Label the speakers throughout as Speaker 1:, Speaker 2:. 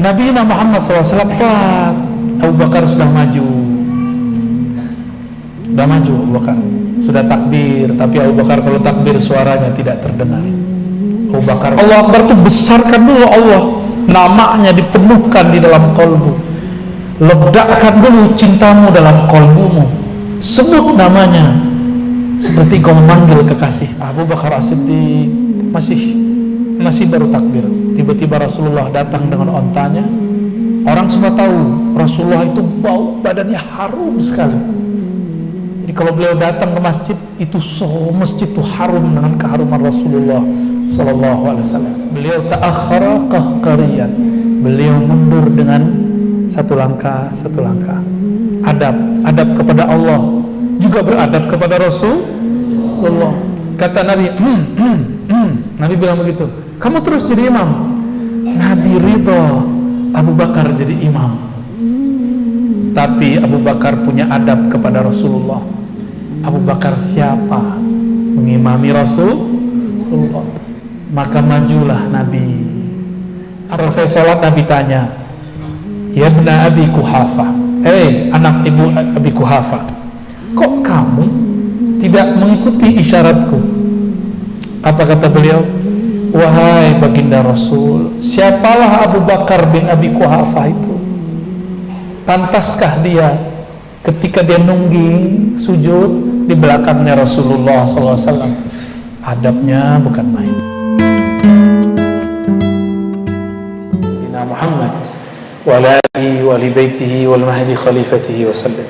Speaker 1: Nabi Muhammad SAW telat. Abu Bakar sudah maju. Abu Bakar sudah takbir, tapi Abu Bakar kalau takbir suaranya tidak terdengar. Abu Bakar, Allah Akbar itu besarkan dulu Allah, namanya dipenuhkan di dalam kolbu, ledakkan dulu cintamu dalam kolbumu, sebut namanya seperti kau memanggil kekasih. Abu Bakar As-Siddiq masih baru takbir, tiba-tiba Rasulullah datang dengan ontanya. Orang semua tahu Rasulullah itu bau badannya harum sekali. Jadi kalau beliau datang ke masjid, itu masjid itu harum dengan keharuman Rasulullah Sallallahu Alaihi Wasallam. Beliau ta'akhara qahqariyan, beliau mundur dengan satu langkah. Adab kepada Allah, juga beradab kepada Rasulullah. Kata Nabi, Nabi bilang begitu, kamu terus jadi imam. Nabi ridha Abu Bakar jadi imam, tapi Abu Bakar punya adab kepada Rasulullah. Abu Bakar siapa mengimami Rasulullah? Maka majulah Nabi. Selesai sholat Nabi tanya, ya ibna Abi Kuhafa, anak ibu Abi Kuhafa, kok kamu tidak mengikuti isyaratku? Apa kata beliau? Wahai baginda Rasul, siapalah Abu Bakar bin Abi Kuhafa itu? Pantaskah dia ketika dia nungging sujud di belakangnya Rasulullah SAW? Adabnya bukan main. Nabi Muhammad wa alihi wa li baitihi wal mahdi khalifatihi wa sallam.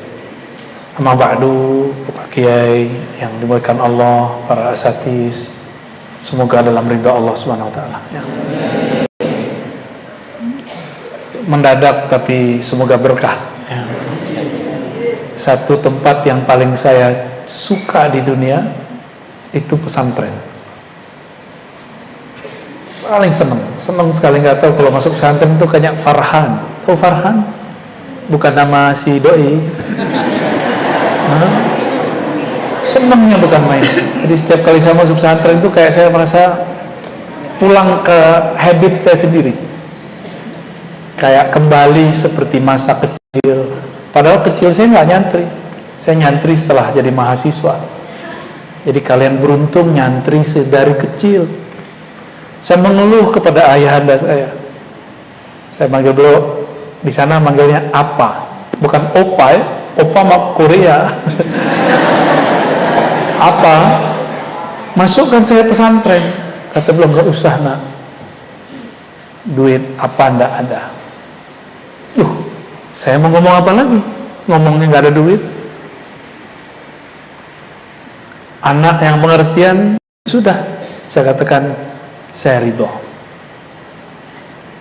Speaker 1: Amma ba'du, Pak Kiai yang dimuliakan Allah, para asatis, semoga dalam ridha Allah Subhanahu wa taala ya. Mendadak tapi semoga berkah ya. Satu tempat yang paling saya suka di dunia itu pesantren. Paling seneng sekali, nggak tahu kalau masuk pesantren itu kayak Farhan. Tahu Farhan? Bukan nama si doi. Senangnya bukan main. Jadi setiap kali saya masuk pesantren itu kayak saya merasa pulang ke habit saya sendiri, kayak kembali seperti masa kecil. Padahal kecil saya nggak nyantri, saya nyantri setelah jadi mahasiswa. Jadi kalian beruntung nyantri dari kecil. Saya mengeluh kepada ayahanda saya manggil beliau di sana, manggilnya apa, bukan opa ya, opa mah Korea. Apa, masukkan saya pesantren. Kata beliau, nggak usah nak, duit apa ndak ada. Saya mau ngomong apa lagi, ngomongnya nggak ada duit. Anak yang pengertian, sudah, saya katakan saya ridho.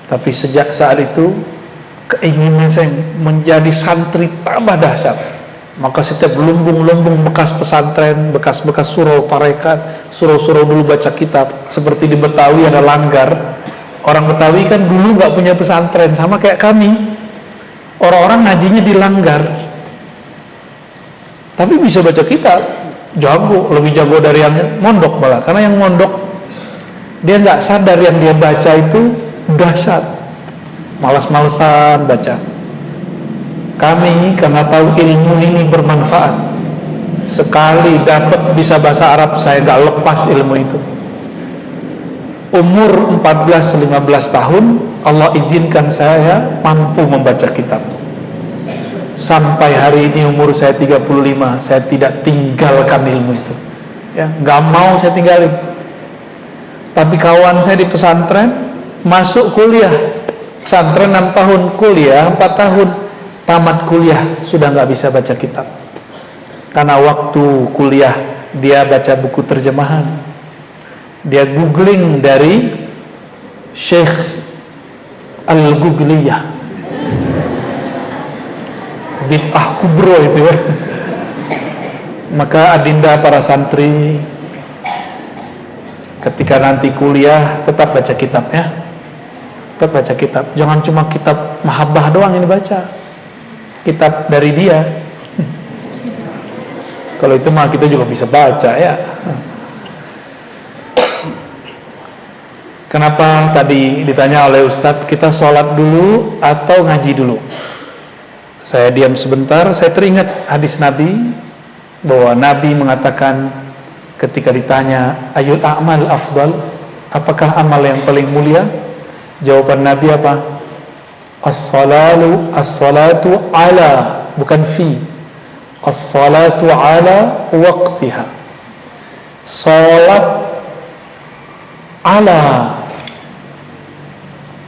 Speaker 1: Tapi sejak saat itu keinginan saya menjadi santri tambah dahsyat. Maka setiap lumbung-lumbung bekas pesantren, bekas-bekas surau tarekat, surau-surau dulu baca kitab. Seperti di Betawi ada langgar. Orang Betawi kan dulu nggak punya pesantren, sama kayak kami. Orang-orang ngajinya di langgar, tapi bisa baca kitab, jago, lebih jago dari yang mondok malah. Karena yang mondok dia nggak sadar yang dia baca itu dahsyat, malas-malesan baca. Kami karena tahu ilmu ini bermanfaat, sekali dapat bisa bahasa Arab saya nggak lepas ilmu itu. Umur 14-15 tahun Allah izinkan saya mampu membaca kitab. Sampai hari ini umur saya 35, saya tidak tinggalkan ilmu itu ya, nggak mau saya tinggalin. Tapi kawan saya di pesantren masuk kuliah, pesantren 6 tahun, kuliah 4 tahun, tamat kuliah sudah nggak bisa baca kitab. Karena waktu kuliah dia baca buku terjemahan, dia googling dari Syekh Al-Googliyah, bid'ah kubro itu ya. Maka adinda para santri, ketika nanti kuliah tetap baca kitab ya, tetap baca kitab. Jangan cuma kitab mahabbah doang ini baca, kitab dari dia. Kalau itu mah kita juga bisa baca ya. Kenapa tadi ditanya oleh Ustadz, kita sholat dulu atau ngaji dulu? Saya diam sebentar, saya teringat hadis Nabi, bahwa Nabi mengatakan ketika ditanya, ayul a'mal afdal, apakah amal yang paling mulia? Jawaban Nabi apa? As-salatu ala, bukan fi. As-salatu ala waqtiha. Salat ala,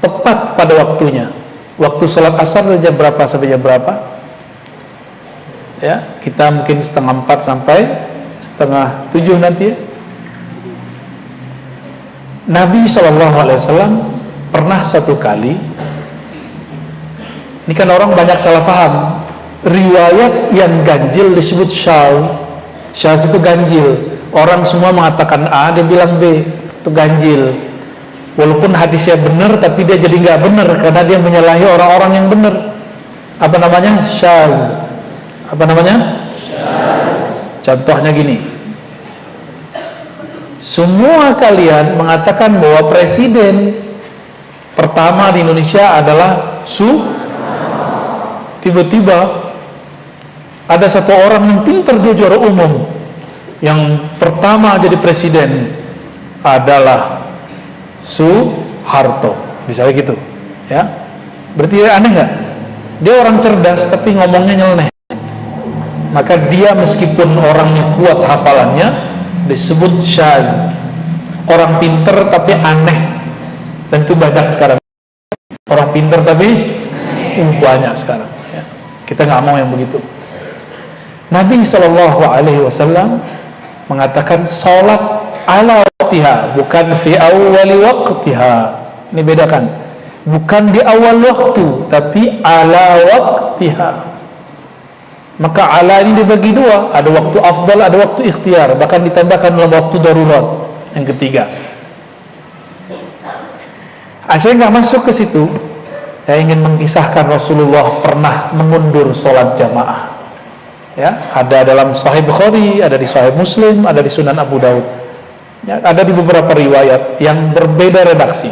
Speaker 1: tepat pada waktunya. Waktu sholat asar dari jam berapa sampai jam berapa? Ya, kita mungkin 3:30 sampai 6:30 nanti ya. Nabi SAW pernah suatu kali, ini kan orang banyak salah paham, riwayat yang ganjil disebut syadz. Syadz itu ganjil. Orang semua mengatakan A, dia bilang B, itu ganjil. Walaupun hadisnya benar, tapi dia jadi nggak benar karena dia menyalahi orang-orang yang benar. Apa namanya? Syadz. Apa namanya? Syadz. Contohnya gini, semua kalian mengatakan bahwa presiden pertama di Indonesia adalah tiba-tiba ada satu orang yang pintar, dia juara umum, yang pertama jadi presiden adalah Soeharto, misalnya gitu ya. Berarti aneh nggak? Dia orang cerdas tapi ngomongnya nyeleneh, maka dia meskipun orangnya kuat hafalannya disebut syadz. Orang pintar tapi aneh, dan itu banyak sekarang. Orang pintar tapi banyak sekarang ya. Kita nggak mau yang begitu. Nabi SAW mengatakan sholat ala waqtiha, bukan fi awwali waqtiha. Ini bedakan, bukan di awal waktu, tapi ala waqtiha. Maka ala ini dibagi dua, ada waktu afdal, ada waktu ikhtiar, bahkan ditambahkan dalam waktu darurat yang ketiga. Saya nggak masuk ke situ. Saya ingin mengisahkan Rasulullah pernah mengundur sholat jamaah ya, ada dalam Sahih Bukhari, ada di Sahih Muslim, ada di Sunan Abu Daud ya, ada di beberapa riwayat yang berbeda redaksi.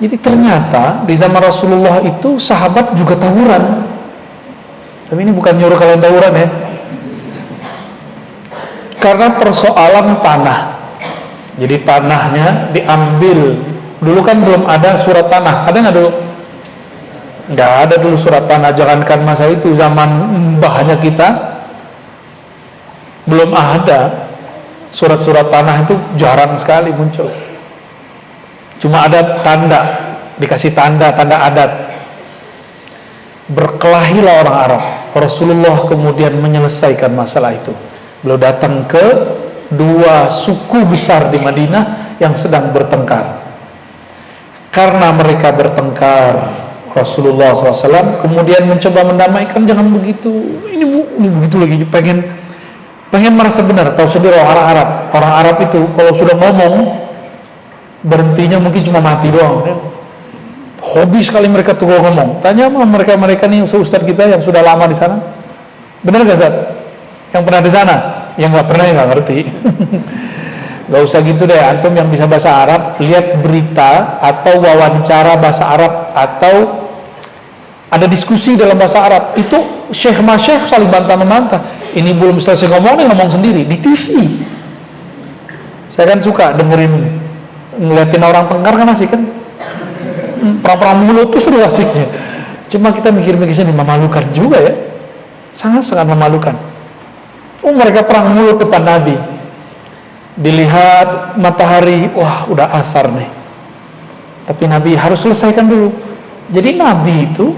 Speaker 1: Jadi ternyata di zaman Rasulullah itu sahabat juga tawuran. Tapi ini bukan nyuruh kalian tawuran ya, karena persoalan tanah. Jadi tanahnya diambil. Dulu kan belum ada surat tanah, ada nggak dulu? Nggak ada dulu surat tanah. Jangankan masa itu, zaman mbahnya kita belum ada. Surat-surat tanah itu jarang sekali muncul. Cuma ada tanda, dikasih tanda adat. Berkelahilah orang Arab. Rasulullah kemudian menyelesaikan masalah itu. Beliau datang ke dua suku besar di Madinah yang sedang bertengkar. Karena mereka bertengkar, Rasulullah SAW kemudian mencoba mendamaikan. Jangan begitu, ini begitu lagi, pengen merasa benar. Tahu sendiri orang Arab itu kalau sudah ngomong berhentinya mungkin cuma mati doang ya. Hobi sekali mereka tuh kalau ngomong. Tanya sama mereka nih, ustaz kita yang sudah lama di sana, benar gak Ustaz? Yang pernah di sana? Yang nggak pernah, yang nggak ngerti. Gak usah gitu deh, antum yang bisa bahasa Arab, lihat berita atau wawancara bahasa Arab, atau ada diskusi dalam bahasa Arab, itu syekh ma syekh saling bantah-membantah. Ini belum selesai ngomong, nih ngomong sendiri di TV. Saya kan suka dengerin, ngeliatin orang tengkar kan asik kan, perang mulut itu seru asiknya. Cuma kita mikir-mikir sini, memalukan juga ya, sangat-sangat memalukan. Mereka perang mulut depan Nabi. Dilihat matahari, wah udah asar nih, tapi Nabi harus selesaikan dulu. Jadi Nabi itu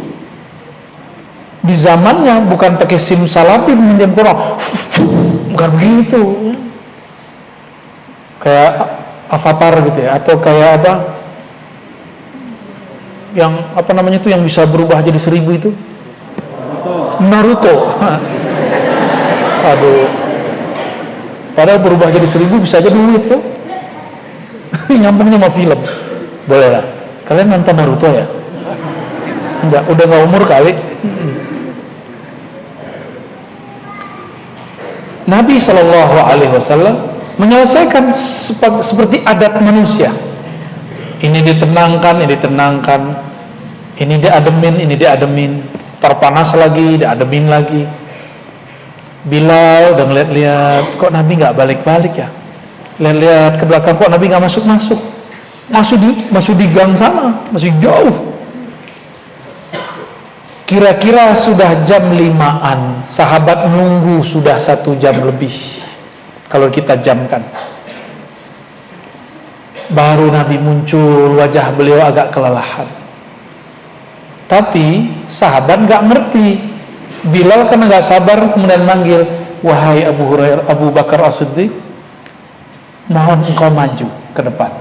Speaker 1: di zamannya bukan pakai simsalabim minjem Quran, bukan begitu, kayak Avatar gitu ya, atau kayak apa yang apa namanya itu yang bisa berubah jadi 1000 itu, Naruto. Aduh, padahal berubah jadi 1000 bisa aja duit tuh. Nyambungnya sama film. Boleh lah. Kalian nonton Naruto ya? Enggak, udah nggak umur kali. Nabi SAW menyelesaikan seperti adat manusia. Ini ditenangkan, ini ditenangkan, ini diademin, ini diademin, terpanas lagi, diademin lagi. Bilal udah ngeliat-liat, kok Nabi nggak balik-balik ya? Lihat-lihat ke belakang, kok Nabi nggak masuk-masuk? Masih di gang sana, masih jauh. Kira-kira sudah jam 5-an, sahabat nunggu sudah 1 jam lebih. Kalau kita jamkan, baru Nabi muncul, wajah beliau agak kelelahan. Tapi sahabat nggak ngerti. Bilal karena nggak sabar kemudian manggil, wahai Abu Bakar As-Siddiq, mohon engkau maju ke depan.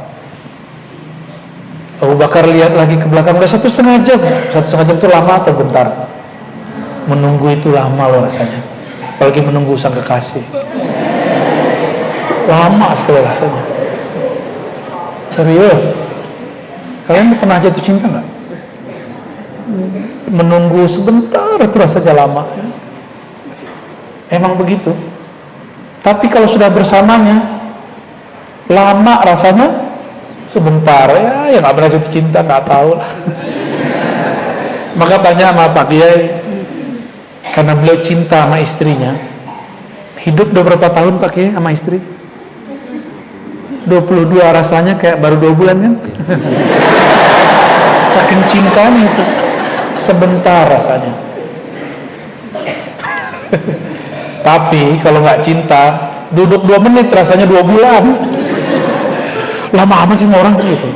Speaker 1: Abu Bakar lihat lagi ke belakang, udah 1,5 jam. 1,5 jam itu lama atau bentar? Menunggu itu lama loh rasanya, apalagi menunggu sang kekasih. Lama sekali rasanya. Serius, kalian pernah jatuh cinta nggak? Menunggu sebentar itu rasanya lama ya? Emang begitu. Tapi kalau sudah bersamanya, lama rasanya sebentar ya. Yang nggak pernah jatuh cinta nggak tahu lah. Maka tanya sama Pak Kiai, karena beliau cinta sama istrinya. Hidup udah berapa tahun Pak Kiai sama istri? 22, rasanya kayak baru 2 bulan kan? Saking cintanya itu, sebentar rasanya. Tapi kalau nggak cinta, duduk 2 menit rasanya 2 bulan. Lama amat sih orang gitu.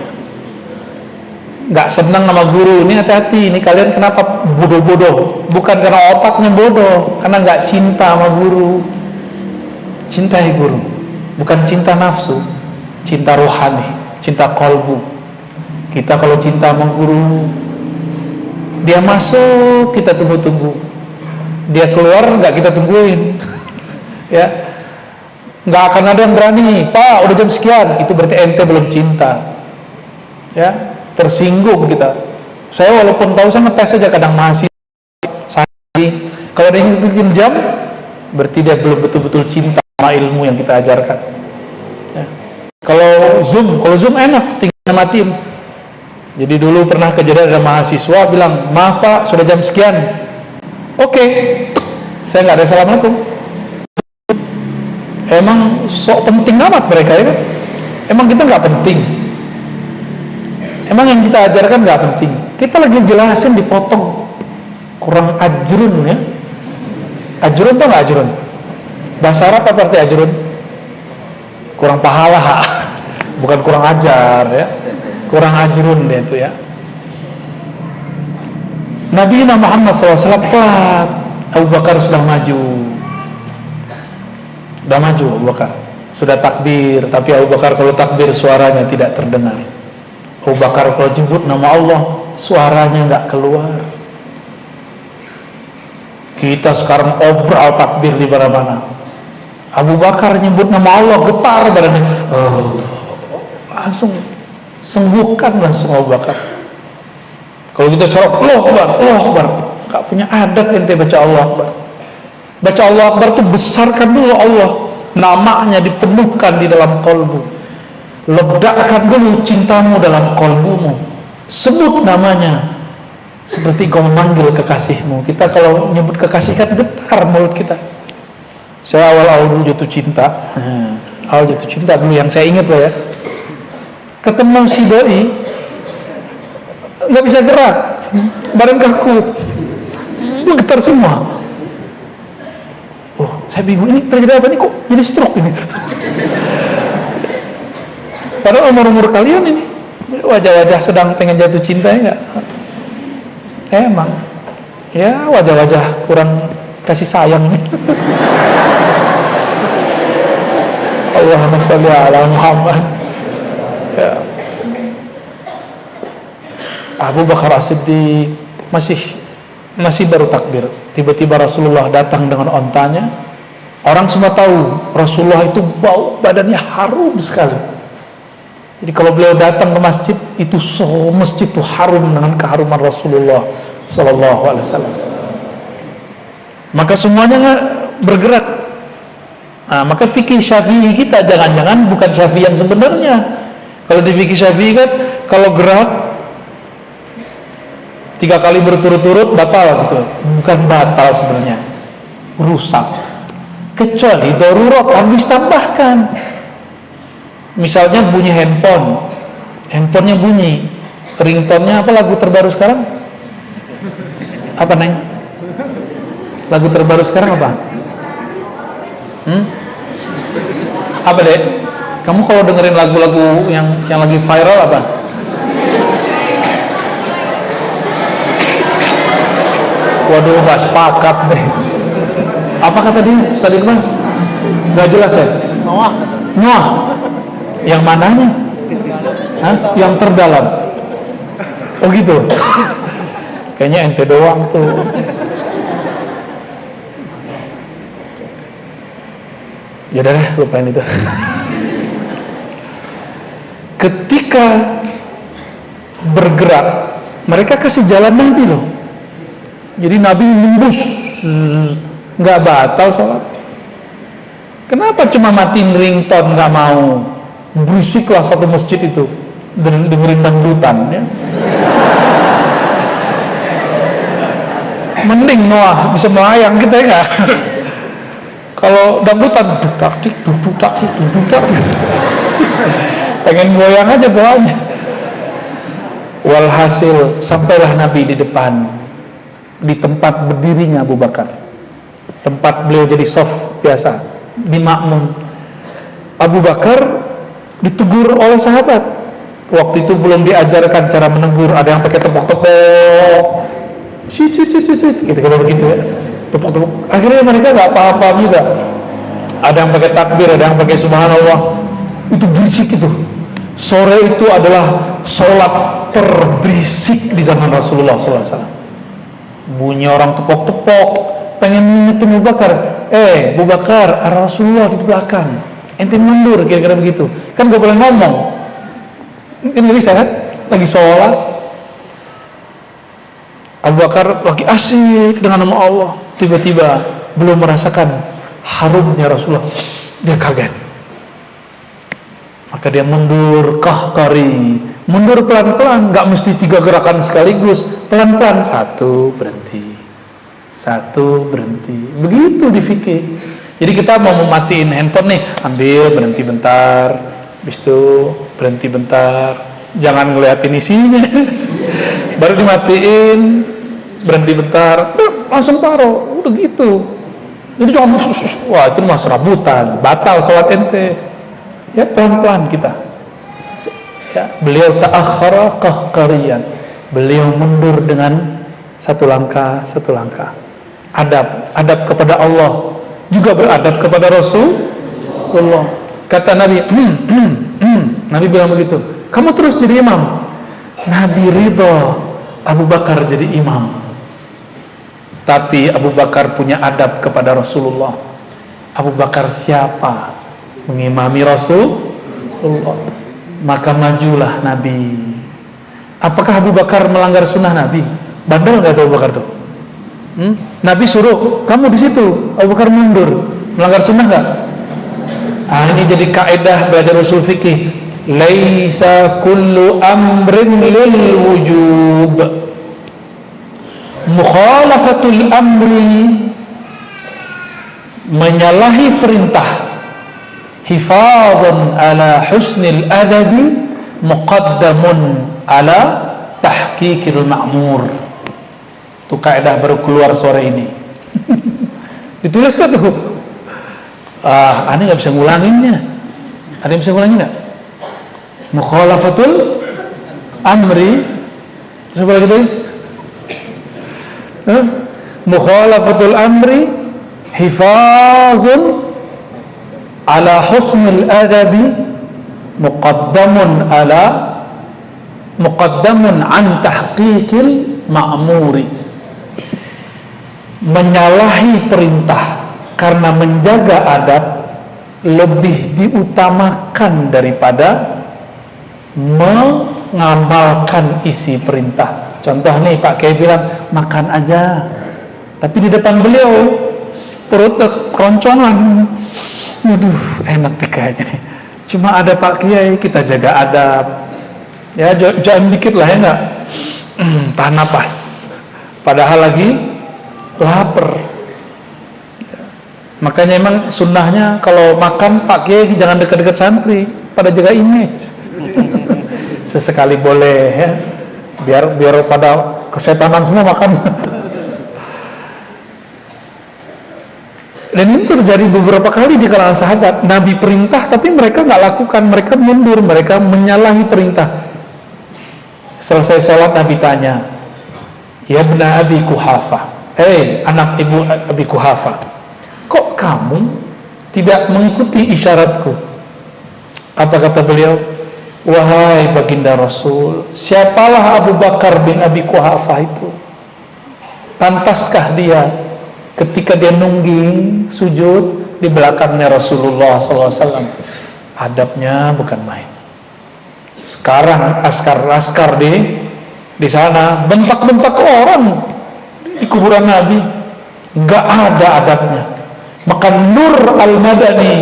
Speaker 1: Nggak senang sama guru, ini hati-hati, ini kalian kenapa bodoh-bodoh? Bukan karena otaknya bodoh, karena nggak cinta sama guru. Cintai guru, bukan cinta nafsu, cinta rohani, cinta kolbu. Kita kalau cinta sama guru, dia masuk kita tunggu-tunggu, dia keluar nggak kita tungguin. Ya, nggak akan ada yang berani, Pak udah jam sekian, itu berarti ente belum cinta. Ya, tersinggung kita. Saya walaupun tahu, saya ngetes aja kadang masih kalau dia ngikutin jam, berarti dia belum betul-betul cinta sama ilmu yang kita ajarkan. Ya. Kalau Zoom enak, tinggal matiin. Jadi dulu pernah kejadian ada mahasiswa bilang, maaf Pak, sudah jam sekian. Oke, saya nggak ada assalamualaikum. Emang sok penting amat mereka ya kan? Emang kita nggak penting? Emang yang kita ajarkan nggak penting? Kita lagi jelasin dipotong, kurang ajrun ya. Ajrun tau nggak ajrun? Bahasa Arab apa arti ajrun? Kurang pahala, bukan kurang ajar ya. Kurang ajrun deh itu ya. Nabi Muhammad SAW, Abu Bakar sudah maju. Sudah maju Abu Bakar. Sudah takbir, tapi Abu Bakar kalau takbir suaranya tidak terdengar. Abu Bakar kalau jemput nama Allah, suaranya nggak keluar. Kita sekarang obral takbir di mana-mana. Abu Bakar nyebut nama Allah, getar badannya. Langsung sembuhkan langsung Abu Bakar. Kalau kita corok, Allah Akbar, nggak punya adat ente baca Allah Akbar. Baca Allah Akbar itu besarkan dulu Allah, namanya dipenuhkan di dalam kolbu. Ledakkan dulu cintamu dalam kolbumu, sebut namanya seperti kau memanggil kekasihmu. Kita kalau nyebut kekasih kan getar mulut kita. Saya awal-awal dulu jatuh cinta, awal jatuh cinta dulu yang saya ingat loh ya, ketemu si doi nggak bisa gerak, badan kaku, getar semua. Oh, saya bingung, ini terjadi apa nih, kok jadi stroke ini? Padahal umur-umur kalian ini wajah-wajah sedang pengen jatuh cinta ya nggak? Emang ya wajah-wajah kurang kasih sayang nih. Allahumma sholli ala Muhammad. Ya. Abu Bakar As-Siddiq masih baru takbir. Tiba-tiba Rasulullah datang dengan ontanya. Orang semua tahu Rasulullah itu bau badannya harum sekali. Jadi kalau beliau datang ke masjid, itu masjid itu harum dengan keharuman Rasulullah Sallallahu Alaihi Wasallam. Maka semuanya bergerak. Nah, maka fikih Syafi'i kita jangan-jangan bukan Syafi'i yang sebenarnya. Kalau di fikih Syafi'i kan kalau gerak 3 kali berturut-turut batal gitu. Bukan batal sebenarnya, rusak. Kecuali darurat habis tambahkan. Misalnya bunyi handphonenya bunyi, ringtone-nya apa lagu terbaru sekarang? Apa Neng? Lagu terbaru sekarang apa? Apa Dek? Kamu kalau dengerin lagu-lagu yang lagi viral apa? Waduh, gak sepakat deh. Apa kata dia? Tadi Bang? Gak jelas ya? Noah. Yang mananya? Hah? Yang terdalam. Oh gitu. Kayaknya ente doang tuh. Ya udah, lupain itu. Ketika bergerak, mereka kasih jalan Nabi loh. Jadi Nabi nembus, nggak batal sholat. Kenapa cuma matiin ringtone nggak mau? Berisiklah satu masjid itu dengerin dangdutan ya. Mending Noah bisa melayang kita ya nggak? Kalau dangdutan duduk tak pengen goyang aja bawahnya. Walhasil sampailah Nabi di depan, di tempat berdirinya Abu Bakar, tempat beliau jadi soft biasa di makmum. Abu Bakar ditegur oleh sahabat. Waktu itu belum diajarkan cara menegur, ada yang pakai tepok-tepok, gitu begitu ya, tepok-tepok. Akhirnya mereka nggak paham juga. Ada yang pakai takbir, ada yang pakai subhanallah. Itu berisik itu. Sore itu adalah sholat terberisik di zaman Rasulullah SAW. Bunyi orang tepok-tepok, pengen ngingetin Abu Bakar. Abu Bakar, ada Rasulullah di belakang. Ente mundur, kira-kira begitu. Kan gak boleh ngomong. Kan gak bisa kan? Lagi sholat. Abu Bakar lagi asik dengan nama Allah. Tiba-tiba belum merasakan harumnya Rasulullah. Dia kaget. Maka dia mundur, kahkari. Mundur pelan-pelan, gak mesti 3 gerakan sekaligus. Pelan-pelan, 1 berhenti, 1 berhenti. Begitu di fikih. Jadi kita mau mematiin handphone nih, ambil, berhenti bentar, habis itu berhenti bentar, jangan ngeliatin isinya. Baru dimatiin, berhenti bentar, langsung taruh, udah gitu. Jadi jangan, wah itu mas serabutan, batal sholat ente. Ya pelan-pelan kita. Ya, beliau ta'akhara kahkarian, beliau mundur dengan 1 langkah, 1 langkah. Adab kepada Allah, juga beradab kepada Rasulullah. Kata Nabi, Nabi bilang begitu, kamu terus jadi imam. Nabi ridha Abu Bakar jadi imam. Tapi Abu Bakar punya adab kepada Rasulullah. Abu Bakar siapa? Mengimami Rasulullah. Maka majulah Nabi. Apakah Abu Bakar melanggar sunnah Nabi? Bandel nggak tuh Abu Bakar tuh? Nabi suruh kamu di situ, Abu Bakar mundur, melanggar sunnah nggak? Ini jadi kaidah belajar usul fikih. Laisa kullu amrin lil wujub. Mukhalafatul amri, menyalahi perintah, hifadhan ala husnil adabi, muqaddamun ala tahqiqil ma'mur. Itu kaidah baru keluar sore ini. Ditulis kan tuh. Ani nggak bisa ngulanginnya. Ada yang bisa ngulangin nggak? Mukhalafatul amri. Coba lagi tuh. Mukhalafatul amri hifazun ala husnil adabi, muqaddamun an tahqiqil ma'muri. Menyalahi perintah karena menjaga adab lebih diutamakan daripada mengamalkan isi perintah. Contoh nih Pak Kiai bilang makan aja, tapi di depan beliau perut keroncongan. Waduh, enak deh kayaknya nih. Cuma ada Pak Kiai, kita jaga adab. Ya, jangan dikit lah ya, enggak. Tahan napas. Padahal lagi lapar. Makanya emang sunnahnya kalau makan Pak Kiai jangan dekat-dekat santri, pada jaga image. Sesekali boleh ya, biar pada kesetanan semua makan. Dan ini terjadi beberapa kali di kalangan sahabat. Nabi perintah tapi mereka nggak lakukan, mereka mundur, mereka menyalahi perintah. Selesai sholat Nabi tanya, ya bena Abi Kuhafa, anak ibu Abi Kuhafa, kok kamu tidak mengikuti isyaratku? Apa kata beliau? Wahai baginda Rasul, siapalah Abu Bakar bin Abi Kuhafa itu? Pantaskah dia ketika dia nungging sujud di belakangnya Rasulullah SAW? Adabnya bukan main. Sekarang askar di sana bentak-bentak orang di kuburan Nabi, nggak ada adabnya. Maka Nur Al-Madani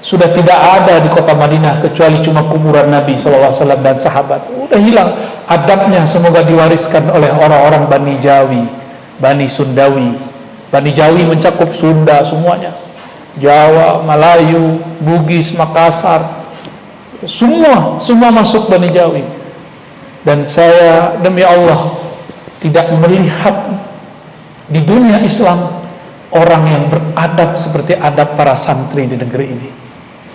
Speaker 1: sudah tidak ada di kota Madinah kecuali cuma kuburan Nabi SAW dan sahabat. Udah hilang adabnya. Semoga diwariskan oleh orang-orang Bani Jawi, Bani Sundawi. Bani Jawi mencakup Sunda semuanya, Jawa, Melayu, Bugis, Makassar, semua masuk Bani Jawi. Dan saya demi Allah tidak melihat di dunia Islam orang yang beradab seperti adab para santri di negeri ini.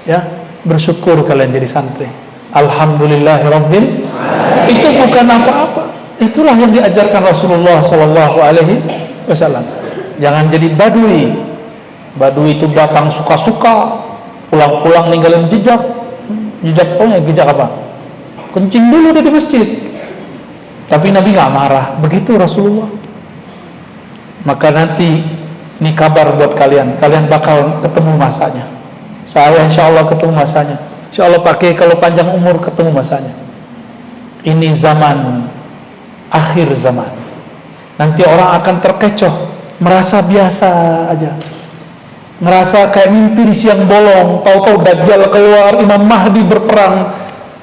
Speaker 1: Ya, bersyukur kalian jadi santri. Alhamdulillahirabbil. Itu bukan apa-apa. Itulah yang diajarkan Rasulullah SAW. Jangan jadi badui. Badui itu datang suka-suka, pulang-pulang ninggalin jejak. Jejak apa? Kencing dulu di masjid. Tapi Nabi nggak marah. Begitu Rasulullah. Maka nanti ini kabar buat kalian bakal ketemu masanya. Saya insya Allah ketemu masanya. Insya Allah pakai kalau panjang umur ketemu masanya. Ini zaman akhir zaman. Nanti orang akan terkecoh, merasa biasa aja, merasa kayak mimpi di siang bolong. Tahu-tahu Dajjal keluar, Imam Mahdi berperang.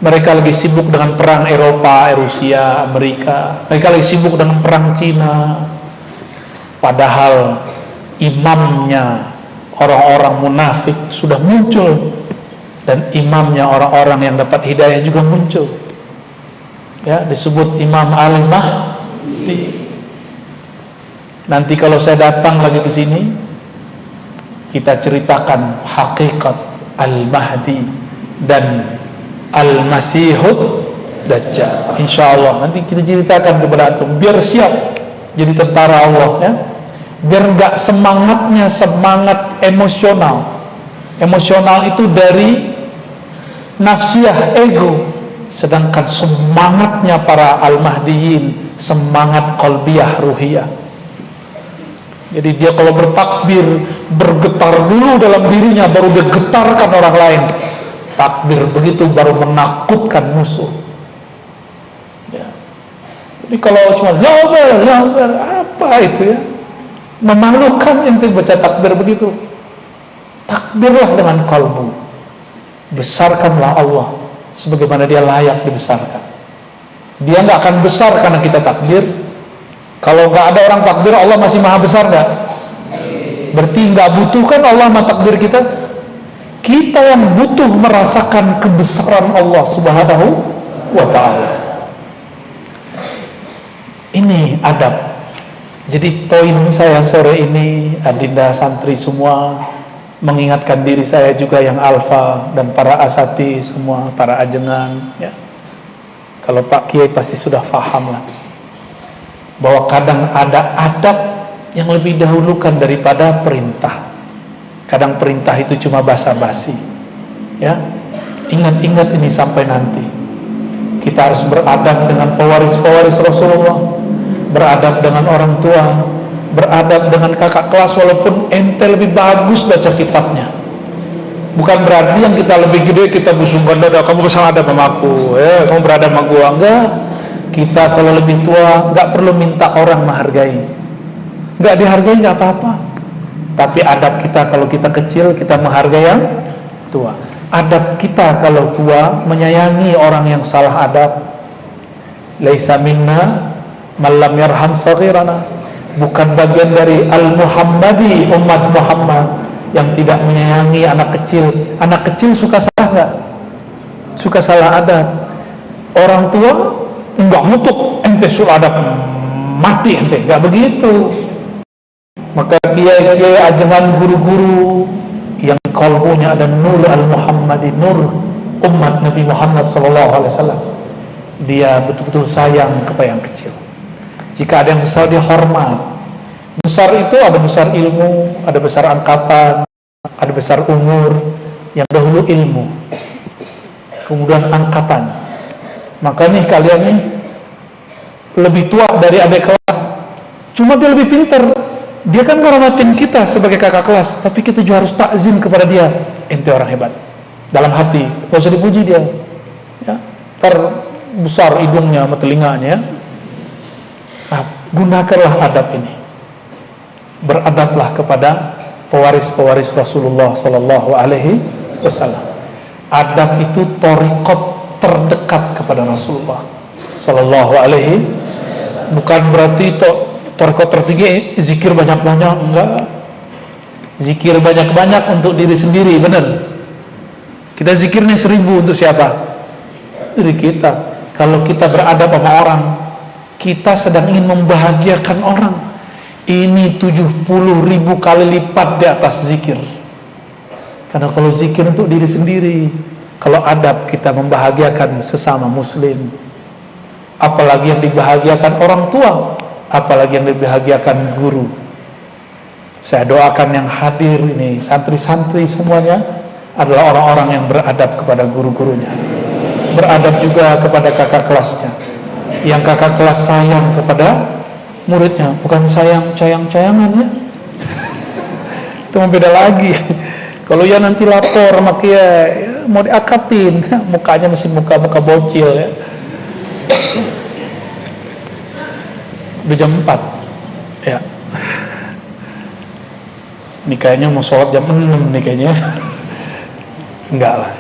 Speaker 1: Mereka lagi sibuk dengan perang Eropa, Rusia, Amerika. Mereka lagi sibuk dengan perang Cina. Padahal imamnya orang-orang munafik sudah muncul, dan imamnya orang-orang yang dapat hidayah juga muncul. Ya, disebut Imam Al-Mahdi. Nanti kalau saya datang lagi ke sini, kita ceritakan hakikat Al-Mahdi dan Al-Masihud Dajjal. Insyaallah nanti kita ceritakan kepada antum biar siap jadi tentara Allah ya. Biar enggak semangatnya semangat emosional. Emosional itu dari nafsiyah, ego. Sedangkan semangatnya para Al-Mahdiyin semangat qalbiyah, ruhiyah. Jadi dia kalau bertakbir bergetar dulu dalam dirinya, baru dia getarkan orang lain. Takbir begitu baru menakutkan musuh ya. Tapi kalau cuma laubar, apa itu ya, memalukan ente baca takbir begitu. Takbirlah dengan kalbu, besarkanlah Allah sebagaimana dia layak dibesarkan. Dia nggak akan besar karena kita takbir. Kalau nggak ada orang takbir, Allah masih maha besar nggak? Berarti nggak butuhkan Allah sama takbir kita. Kita yang butuh merasakan kebesaran Allah Subhanahu wa ta'ala. Ini adab. Jadi poin saya sore ini, adinda santri semua, mengingatkan diri saya juga yang alfa dan para asati semua, para ajengan ya. Kalau Pak Kiai pasti sudah paham lah, bahwa kadang ada adab yang lebih dahulukan daripada perintah. Kadang perintah itu cuma basa-basi ya. Ingat-ingat ini sampai nanti. Kita harus beradab dengan pewaris-pewaris Rasulullah, beradab dengan orang tua, beradab dengan kakak kelas. Walaupun ente lebih bagus baca kitabnya, bukan berarti yang kita lebih gede kita busungkan dada, kamu kesal adab sama aku, kamu beradab sama gua. Enggak. Kita kalau lebih tua enggak perlu minta orang menghargai. Enggak dihargai enggak apa-apa. Tapi adab kita kalau kita kecil, kita menghargai yang tua. adab kita kalau tua, menyayangi orang yang salah adab. Laisa minna man lam yarham saghirana, bukan bagian dari al-Muhammadi, umat Muhammad, yang tidak menyayangi anak kecil. Anak kecil suka salah nggak? Suka salah adab. Orang tua enggak ngutuk, ente suruh adab, mati ente, enggak begitu. Maka kiai-kiai, ajengan, guru-guru yang kalbunya ada nur al-Muhammadi, nur umat Nabi Muhammad SAW, dia betul-betul sayang kepada yang kecil. Jika ada yang besar, dia hormat. Besar itu ada besar ilmu, ada besar angkatan, ada besar umur. Yang dahulu ilmu, kemudian angkatan. Maka nih kalian nih lebih tua dari adik kelas, cuma dia lebih pintar. Dia kan menghormatin kita sebagai kakak kelas, tapi kita juga harus takzim kepada dia. Ente orang hebat. Dalam hati, gak usah dipuji dia. Ya, terbesar hidungnya sama telinganya. Nah, gunakanlah adab ini. Beradablah kepada pewaris-pewaris Rasulullah Sallallahu Alaihi Wasallam. Adab itu thariqat terdekat kepada Rasulullah Sallallahu Alaihi. Bukan berarti thariqat tertinggi zikir banyak-banyak, enggak. Zikir banyak-banyak untuk diri sendiri, benar. Kita zikirnya 1000 untuk siapa? Diri kita. Kalau kita beradab sama orang, kita sedang ingin membahagiakan orang. Ini 70.000 kali lipat di atas zikir. Karena kalau zikir untuk diri sendiri, kalau adab kita membahagiakan sesama muslim, apalagi yang dibahagiakan orang tua, apalagi yang dibahagiakan guru. Saya doakan yang hadir ini, santri-santri semuanya adalah orang-orang yang beradab kepada guru-gurunya, beradab juga kepada kakak kelasnya, yang kakak kelas sayang kepada muridnya, bukan sayang-cayangan ya. Itu beda lagi. Kalau ya nanti lapor sama ya mau diakapin, mukanya masih muka-muka bocil ya. Udah jam 4 ya. Ini kayaknya mau sholat jam 6 nih kayaknya. Enggak lah.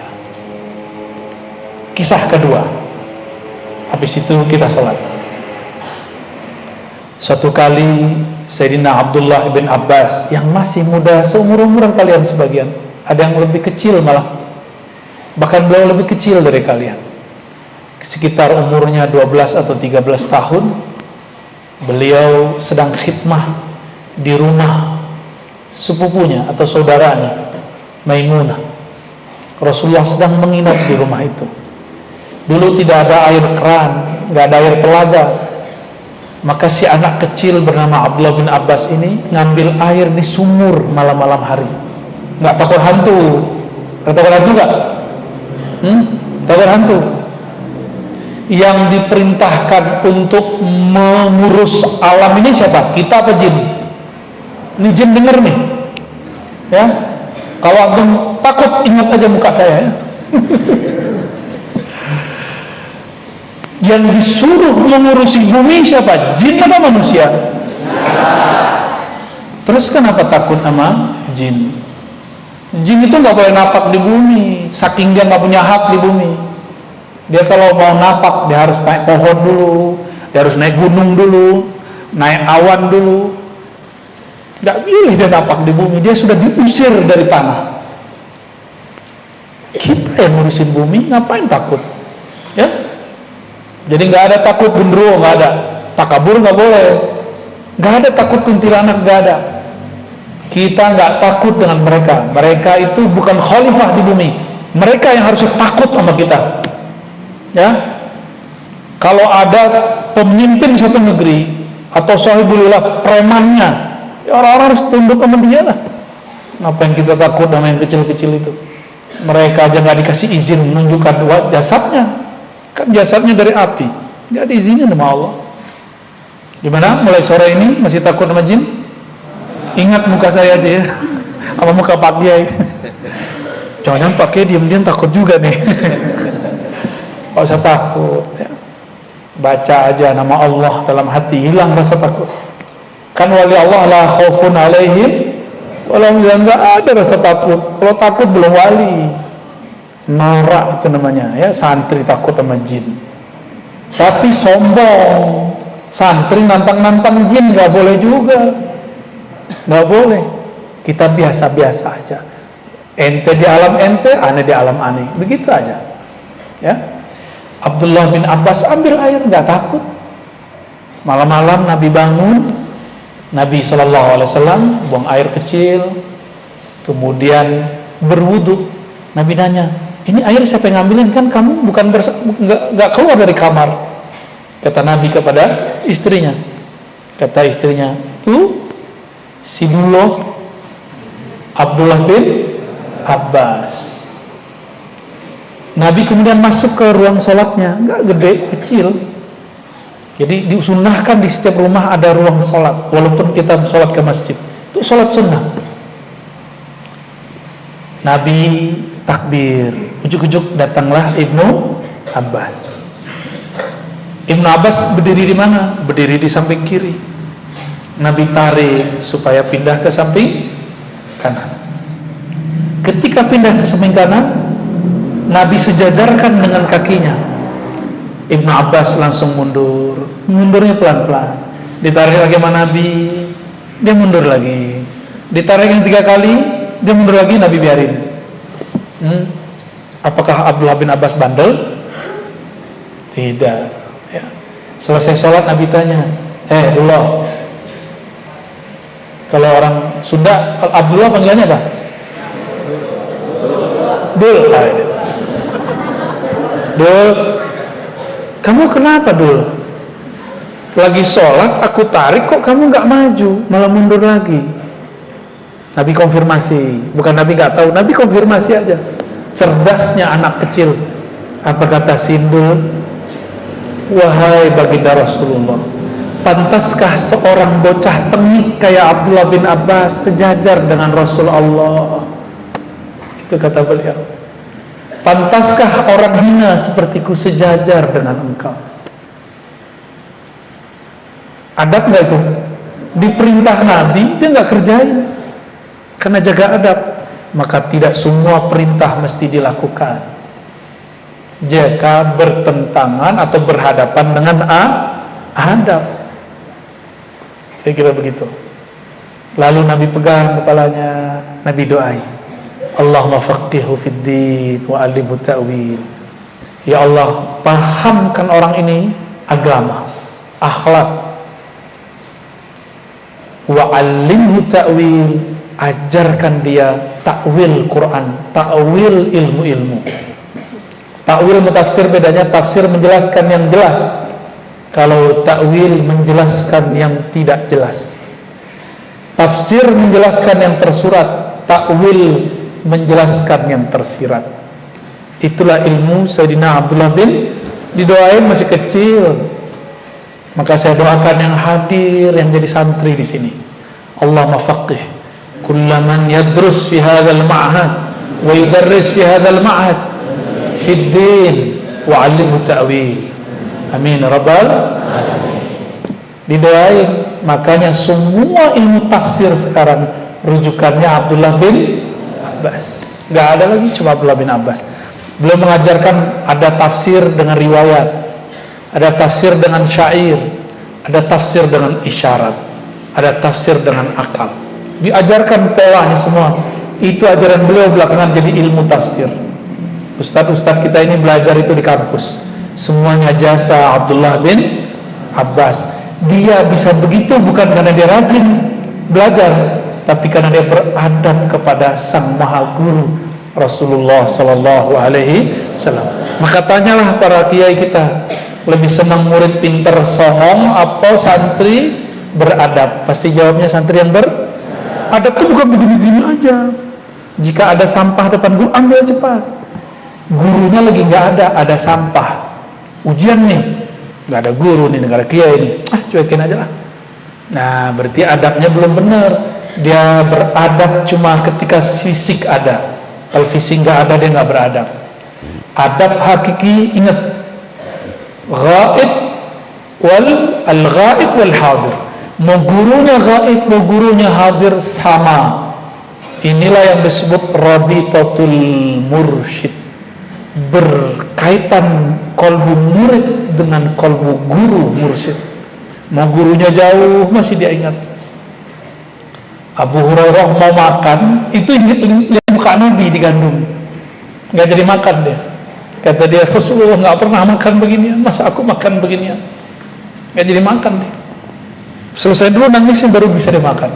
Speaker 1: Kisah kedua, habis itu kita sholat. Suatu kali Sayyidina Abdullah bin Abbas yang masih muda, seumur-umuran kalian sebagian, ada yang lebih kecil malah, bahkan beliau lebih kecil dari kalian, sekitar umurnya 12 atau 13 tahun. Beliau sedang khidmah di rumah sepupunya atau saudaranya Maimunah. Rasulullah sedang menginap di rumah itu. Dulu tidak ada air keran, nggak ada air telaga. Maka si anak kecil bernama Abdullah bin Abbas ini ngambil air di sumur malam-malam hari. Nggak takut hantu? Takut hantu nggak? Takut hantu? Yang diperintahkan untuk mengurus alam ini siapa? Kita apa jin? Ini jin denger nih, ya. Kalau antum takut, ingat aja muka saya ya. Yang disuruh mengurusi bumi siapa? Jin apa manusia? Terus kenapa takut sama jin? Jin itu nggak boleh napak di bumi, saking dia nggak punya hak di bumi. Dia kalau mau napak, dia harus naik pohon dulu, dia harus naik gunung dulu, naik awan dulu. Nggak boleh dia napak di bumi, dia sudah diusir dari tanah. Kita yang ngurusin bumi, ngapain takut? Ya? Jadi nggak ada takut gendruwo, nggak ada. Takabur nggak boleh. Nggak ada takut kuntilanak, nggak ada. Kita nggak takut dengan mereka. Mereka itu bukan khalifah di bumi. Mereka yang harus takut sama kita. Ya, kalau ada pemimpin satu negeri atau sahibulillah premannya, ya orang-orang harus tunduk sama dia lah. Ngapain kita takut sama yang kecil-kecil itu? Mereka aja nggak dikasih izin menunjukkan jasadnya. Kan jasadnya dari api, nggak diizinin sama Allah. Gimana? Mulai sore ini masih takut sama jin? Ingat muka saya aja ya, sama muka Pak Kiai. Jangan-jangan Pak Kiai diam-diam takut juga nih. Gak usah takut ya. Baca aja nama Allah dalam hati, hilang rasa takut. Kan wali Allah la khaufun alaihim walau, nggak ada rasa takut. Kalau takut belum wali. norak itu namanya ya, santri takut sama jin. Tapi sombong, santri nantang-nantang jin nggak boleh juga, nggak boleh. Kita biasa-biasa aja. Ente di alam ente, aneh di alam aneh, begitu aja. Ya, Abdullah bin Abbas ambil air nggak takut. Malam-malam Nabi bangun, Nabi SAW buang air kecil, kemudian berwudu. Nabi nanya, ini air siapa yang ngambilin? Kan kamu bukan nggak keluar dari kamar. Kata Nabi kepada istrinya, kata istrinya, tuh si dulu Abdullah bin Abbas. Nabi kemudian masuk ke ruang sholatnya, nggak gede, kecil. Jadi disunahkan di setiap rumah ada ruang sholat, walaupun kita sholat ke masjid, itu sholat sunnah. Nabi takbir, ujuk-ujuk datanglah Ibnu Abbas. Ibnu Abbas berdiri di mana? Berdiri di samping kiri. Nabi tarik supaya pindah ke samping kanan. Ketika pindah ke samping kanan, Nabi sejajarkan dengan kakinya. Ibnu Abbas langsung mundur, mundurnya pelan-pelan. Ditarik lagi sama Nabi, dia mundur lagi. Ditarik yang 3 kali, dia mundur lagi, Nabi biarin. Apakah Abdullah bin Abbas bandel? Tidak. Ya. Selesai sholat Nabi tanya, Abdullah. Kalau orang Sunda, Abdullah panggilannya apa? Dul. Dul. Kamu kenapa Dul? Lagi sholat aku tarik kok kamu nggak maju, malah mundur lagi. Nabi konfirmasi, bukan Nabi nggak tahu, Nabi konfirmasi aja. Cerdasnya anak kecil. Apa kata Sindul? Wahai baginda Rasulullah, pantaskah seorang bocah tengik kayak Abdullah bin Abbas sejajar dengan Rasulullah? Itu kata beliau. Pantaskah orang hina sepertiku sejajar dengan engkau? Adab nggak itu? Diperintah Nabi, dia nggak kerjain. Karena jaga adab, maka tidak semua perintah mesti dilakukan. Jika bertentangan atau berhadapan dengan adab. Kira-kira begitu. Lalu Nabi pegang kepalanya, Nabi doai. Allahumma faqihu fid din wa 'allimhu ta'wil. Ya Allah, pahamkan orang ini agama, akhlak. Wa 'allimhu ta'wil, ajarkan dia takwil Quran, takwil ilmu-ilmu. Takwil mutafsir bedanya, tafsir menjelaskan yang jelas, kalau takwil menjelaskan yang tidak jelas. Tafsir menjelaskan yang tersurat, takwil menjelaskan yang tersirat. Itulah ilmu Sayyidina Abdullah bin, didoain masih kecil. Maka saya doakan yang hadir, yang jadi santri di sini, Allahumma faqih kullaman yadrus fi hadzal ma'had wa yudarris fi hadzal ma'had fid din wa 'allimhu ta'wil. Amin rabbal alamin. Didoain. Makanya semua ilmu tafsir sekarang rujukannya Abdullah bin Abbas. Nggak ada lagi cuma Abdullah bin Abbas. Beliau mengajarkan ada tafsir dengan riwayat, ada tafsir dengan syair, ada tafsir dengan isyarat, ada tafsir dengan akal. Diajarkan polanya semua. Itu ajaran beliau belakangan jadi ilmu tafsir. Ustadz-ustadz kita ini belajar itu di kampus. Semuanya jasa Abdullah bin Abbas. Dia bisa begitu bukan karena dia rajin belajar, tapi karena dia beradab kepada sang maha guru Rasulullah Sallallahu Alaihi Wasallam. Maka tanyalah para kiai kita, lebih senang murid pinter songong apa santri beradab? Pasti jawabnya santri yang beradab. Itu bukan begini-begini aja. Jika ada sampah depan guru, ambil cepat. Gurunya lagi nggak ada sampah. Ujian nih, nggak ada guru nih, nggak ada kiai nih. Cuekin aja lah. Nah, berarti adabnya belum benar. Dia beradab cuma ketika fisik ada. Kalau fisik nggak ada, dia nggak beradab. Adab hakiki, ingat, ghaib al-ghaib wal hadir. Mau gurunya ghaib, mau gurunya hadir sama. Inilah yang disebut rabitatul mursyid. berkaitan kolbu murid dengan kolbu guru mursyid. Mau gurunya jauh masih dia ingat. Abu Hurairah mau makan, itu lihat muka Nabi digandum, nggak jadi makan dia. Kata dia, Rasulullah nggak pernah makan beginian, masa aku makan beginian? Nggak jadi makan dia. Selesai dulu nangisnya baru bisa dimakan.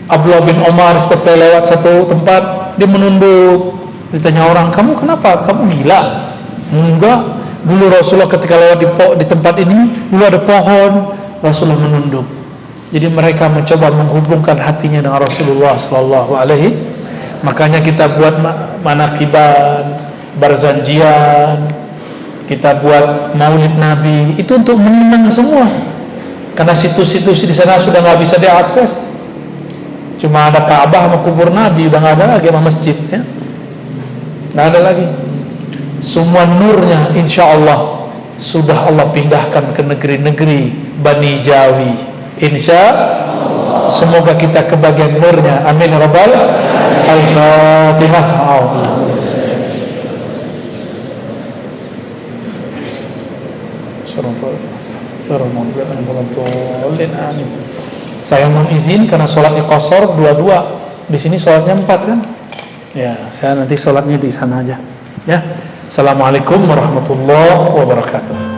Speaker 1: Abdullah bin Umar setiap lewat satu tempat dia menunduk. Ditanya orang, kamu kenapa? Kamu gila? Enggak. Dulu Rasulullah ketika lewat di tempat ini, dulu ada pohon, Rasulullah menunduk. Jadi mereka mencoba menghubungkan hatinya dengan Rasulullah Sallallahu Alaihi. Makanya kita buat manakiban, berzanjian, kita buat maulid Nabi, itu untuk mengenang semua. Karena situs-situs di sana sudah nggak bisa diakses. Cuma ada Ka'bah sama kubur Nabi, udah nggak ada lagi sama masjid, ya. Nggak ada lagi. Semua nurnya insya Allah sudah Allah pindahkan ke negeri-negeri Bani Jawi. Insya Allah. Semoga kita kebagian nurnya. Amin ya Rabbal. Al-Fatihah. Saya mohon izin karena sholatnya qasar dua-dua. Di sini sholatnya 4 kan? Ya, saya nanti sholatnya di sana aja. Ya. Assalamualaikum warahmatullahi wabarakatuh.